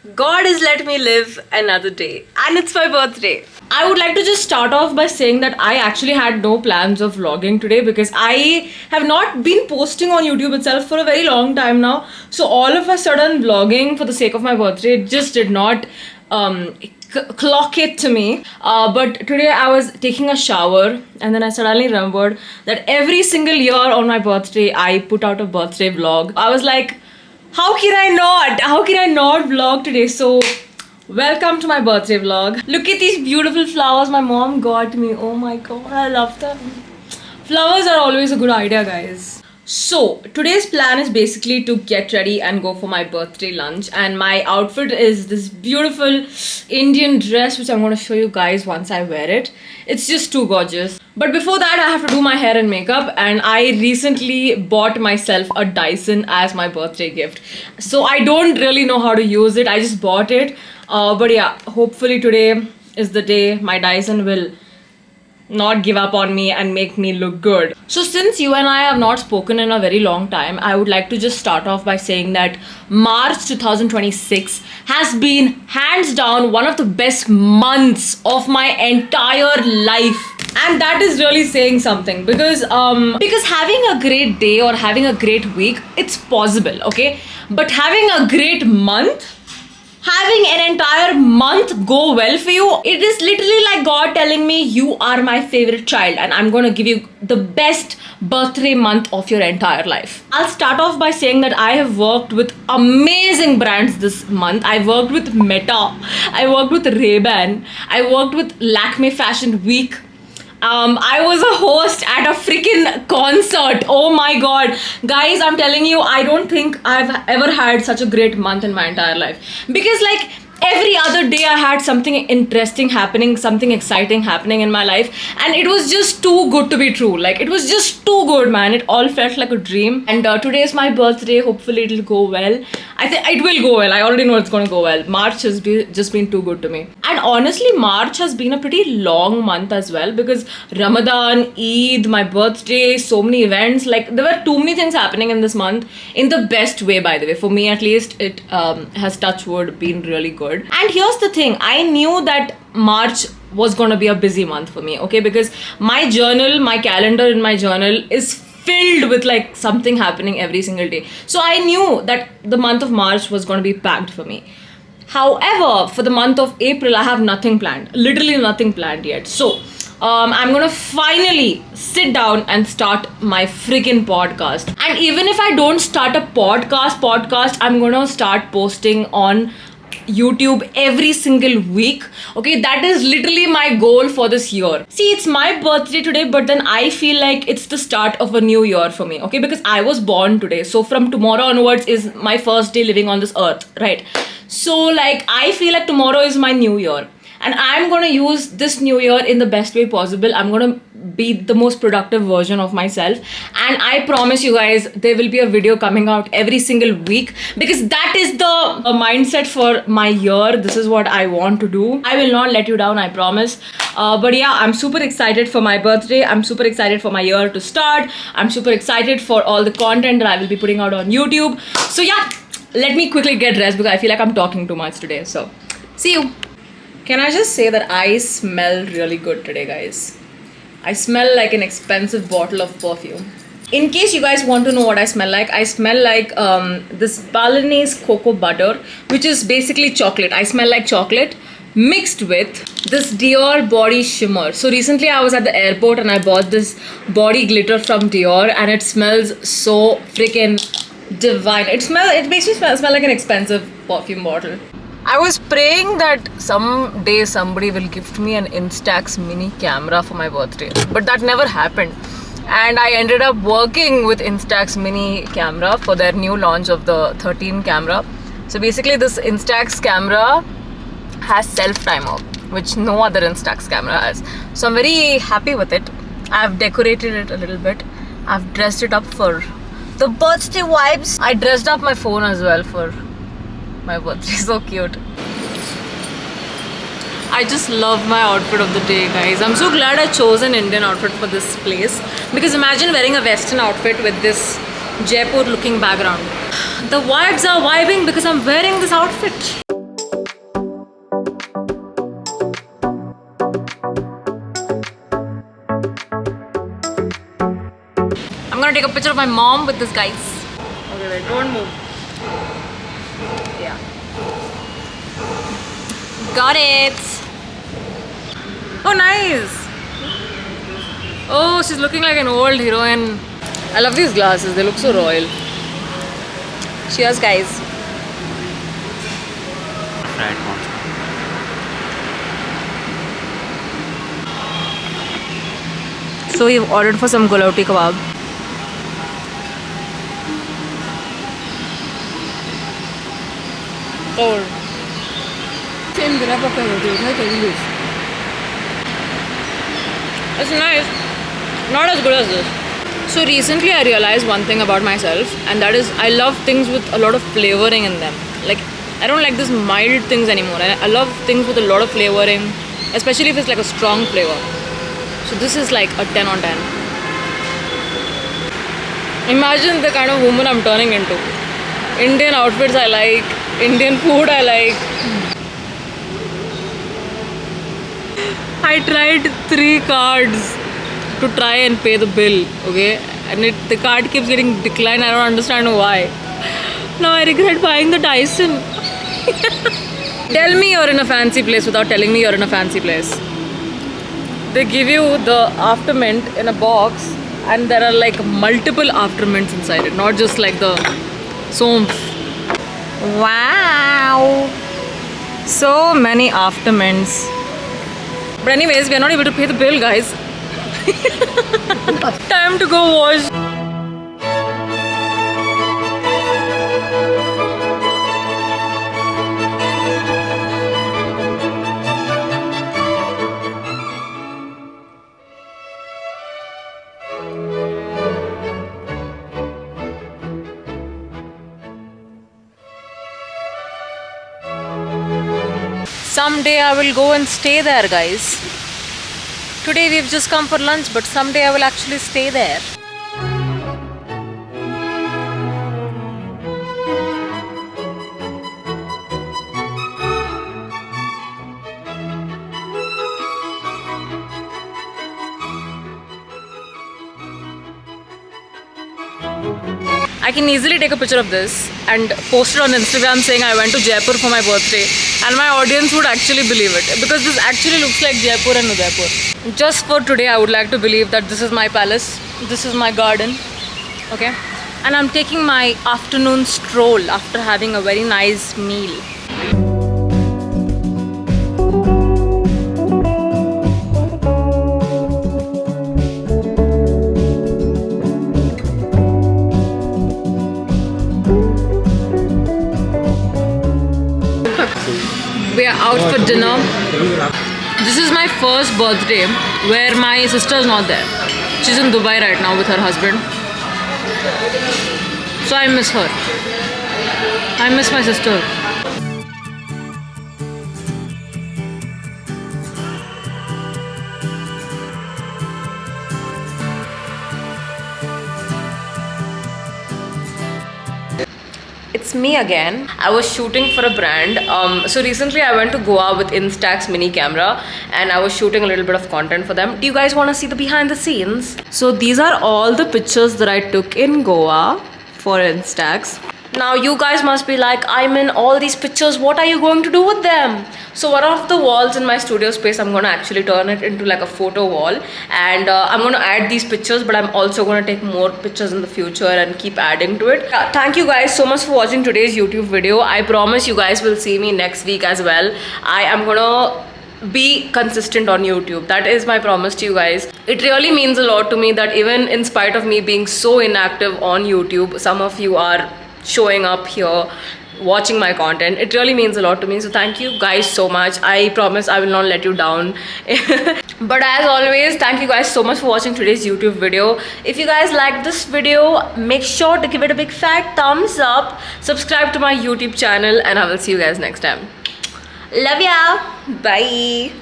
God has let me live another day, and it's my birthday. I would like to just start off by saying that I actually had no plans of vlogging today because I have not been posting on YouTube itself for a very long time now. So all of a sudden vlogging for the sake of my birthday just did not clock it to me. But today I was taking a shower and then I suddenly remembered that every single year on my birthday I put out a birthday vlog. I was like, how can I not? How can I not vlog today? So welcome to my birthday vlog. Look at these beautiful flowers my mom got me. Oh my god, I love them. Flowers are always a good idea, guys. So today's plan is basically to get ready and go for my birthday lunch, and my outfit is this beautiful Indian dress which I'm going to show you guys once I wear it. It's just too gorgeous. But before that I have to do my hair and makeup, and I recently bought myself a Dyson as my birthday gift. So I don't really know how to use it. I just bought it. But yeah, hopefully today is the day my Dyson will not give up on me and make me look good. So since you and I have not spoken in a very long time, I would like to just start off by saying that March 2026 has been hands down one of the best months of my entire life. And that is really saying something because having a great day or having a great week, it's possible, okay? But having a great month, having an entire month go well for you, it is literally like God telling me you are my favorite child and I'm gonna give you the best birthday month of your entire life. I'll start off by saying that I have worked with amazing brands this month. I worked with Meta, I worked with Ray-Ban, I worked with Lakme Fashion Week. I was a host at a freaking concert. Oh my god. Guys, I'm telling you, I don't think I've ever had such a great month in my entire life. Because like every other day I had something interesting happening, something exciting happening in my life, and it was just too good to be true. Like it was just too good, man. It all felt like a dream. And today is my birthday. Hopefully it'll go well. I think it will go well. I already know it's going to go well. March has just been too good to me. And honestly, March has been a pretty long month as well because Ramadan, Eid, my birthday, so many events. Like there were too many things happening in this month in the best way, by the way. For me at least, it has touch wood been really good. And here's the thing, I knew that March was gonna be a busy month for me, okay? Because my journal, my calendar in my journal is filled with like something happening every single day. So I knew that the month of March was gonna be packed for me. However, for the month of April, I have nothing planned. Literally nothing planned yet. So I'm gonna finally sit down and start my freaking podcast. And even if I don't start a podcast, I'm gonna start posting on YouTube every single week. Okay, that is literally my goal for this year. See, it's my birthday today, but then I feel like it's the start of a new year for me, okay? Because I was born today. So from tomorrow onwards is my first day living on this earth, right? So like I feel like tomorrow is my new year. And I'm gonna use this new year in the best way possible. I'm gonna be the most productive version of myself. And I promise you guys, there will be a video coming out every single week because that is the mindset for my year. This is what I want to do. I will not let you down, I promise. But yeah, I'm super excited for my birthday. I'm super excited for my year to start. I'm super excited for all the content that I will be putting out on YouTube. So yeah, let me quickly get dressed because I feel like I'm talking too much today. So see you. Can I just say that I smell really good today, guys? I smell like an expensive bottle of perfume. In case you guys want to know what I smell like this Balinese cocoa butter, which is basically chocolate. I smell like chocolate mixed with this Dior body shimmer. So recently I was at the airport and I bought this body glitter from Dior and it smells so freaking divine. It makes me smell like an expensive perfume bottle. I was praying that someday somebody will gift me an Instax mini camera for my birthday, but that never happened. And I ended up working with Instax mini camera for their new launch of the 13 camera. So basically this Instax camera has self-timer, which no other Instax camera has. So I'm very happy with it. I've decorated it a little bit. I've dressed it up for the birthday vibes. I dressed up my phone as well for my birthday. So cute. I just love my outfit of the day, guys. I'm so glad I chose an Indian outfit for this place because imagine wearing a Western outfit with this Jaipur looking background. The vibes are vibing because I'm wearing this outfit. want to take a picture of my mom with this, guys. Okay, wait, don't move. Yeah. Got it. Oh, nice. Oh, she's looking like an old heroine. I love these glasses. They look so royal. Cheers, guys. Fried monster. So we've ordered for some gulauti kebab. Cold. It's nice. Not as good as this. So recently I realized one thing about myself, and that is I love things with a lot of flavoring in them. Like, I don't like these mild things anymore. I love things with a lot of flavoring, especially if it's like a strong flavor. So this is like a 10 on 10. Imagine the kind of woman I'm turning into. Indian outfits I like, Indian food I like. I tried 3 cards to try and pay the bill, okay? And the card keeps getting declined. I don't understand why. Now I regret buying the Dyson. Tell me you're in a fancy place without telling me you're in a fancy place. They give you the aftermint in a box, and there are like multiple aftermints inside it, not just like the soap. Wow, so many aftermints. But anyways, we are not able to pay the bill, guys. Time to go wash. Someday I will go and stay there, guys. Today we've just come for lunch, but someday I will actually stay there. I can easily take a picture of this and post it on Instagram saying I went to Jaipur for my birthday, and my audience would actually believe it, because this actually looks like Jaipur and Udaipur. Just for today, I would like to believe that this is my palace, this is my garden, okay? And I'm taking my afternoon stroll after having a very nice meal. We are out for dinner. This is my first birthday where my sister is not there. She's in Dubai right now with her husband. So I miss her. I miss my sister. It's me again. I was shooting for a brand. So recently I went to Goa with Instax mini camera, and I was shooting a little bit of content for them. Do you guys want to see the behind the scenes? So these are all the pictures that I took in Goa for Instax. Now you guys must be like, I'm in all these pictures, what are you going to do with them? So one of the walls in my studio space, I'm going to actually turn it into like a photo wall, and I'm going to add these pictures, but I'm also going to take more pictures in the future and keep adding to it. Thank you guys so much for watching today's YouTube video. I promise you guys will see me next week as well. I am going to be consistent on YouTube. That is my promise to you guys. It really means a lot to me that even in spite of me being so inactive on YouTube, some of you are showing up here watching my content. It really means a lot to me, so thank you guys so much. I promise I will not let you down. But as always, thank you guys so much for watching today's YouTube video. If you guys like this video, make sure to give it a big fat thumbs up, subscribe to my YouTube channel, and I will see you guys next time. Love ya. Bye.